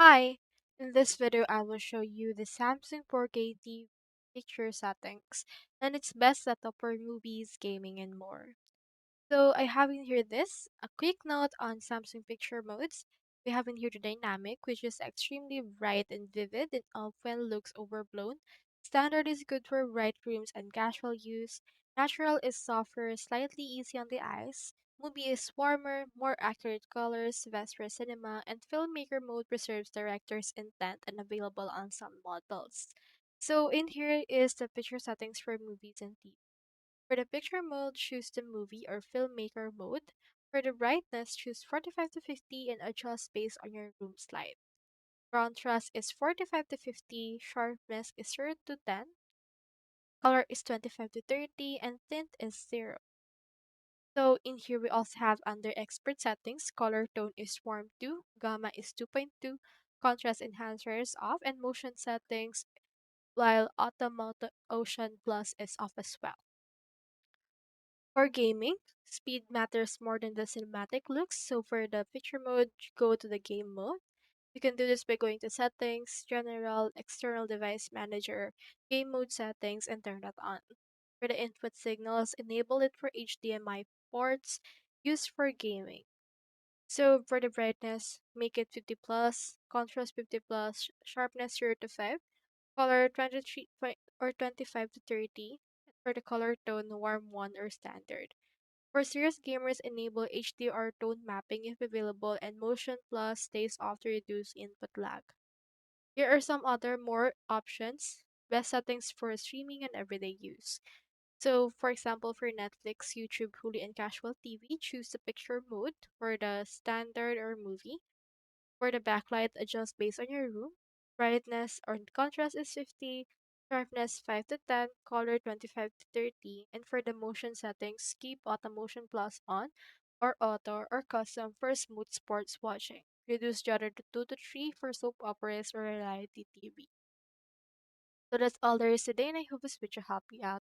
Hi, in this video I will show you the Samsung 4K TV picture settings and its best setup for movies, gaming, and more. So I have in here a quick note on Samsung picture modes. We have in here the dynamic, which is extremely bright and vivid and often looks overblown. Standard is good for bright rooms and casual use. Natural is softer, slightly easy on the eyes. Movie is warmer, more accurate colors, best for cinema, and filmmaker mode preserves director's intent and available on some models. So in here is the picture settings for movies and TV. For the picture mode, choose the movie or filmmaker mode. For the brightness, choose 45 to 50 and adjust based on your room's light. Contrast is 45 to 50, sharpness is 0 to 10, color is 25 to 30, and tint is 0. So in here we also have under expert settings, color tone is warm 2, gamma is 2.2, contrast enhancer is off, and motion settings, while automotive ocean plus is off as well. For gaming, speed matters more than the cinematic looks, so for the picture mode, go to the game mode. You can do this by going to settings, general, external device manager, game mode settings, and turn that on. For the input signals, enable it for HDMI ports used for gaming. So for the brightness, make it 50 plus, contrast 50 plus, sharpness 0 to 5, color 23 or 25 to 30, and for the color tone, warm 1 or standard. For serious gamers, enable HDR tone mapping if available, and Motion Plus stays off to reduce input lag. Here are some other more options. Best settings for streaming and everyday use. So, for example, for Netflix, YouTube, Hulu, and casual TV, choose the picture mode for the standard or movie. For the backlight, adjust based on your room. Brightness or contrast is 50, sharpness 5 to 10, color 25 to 30, and for the motion settings, keep Auto Motion Plus on or Auto or Custom for smooth sports watching. Reduce stutter to 2 to 3 for soap operas or reality TV. So that's all there is today, and I hope this video helped you out.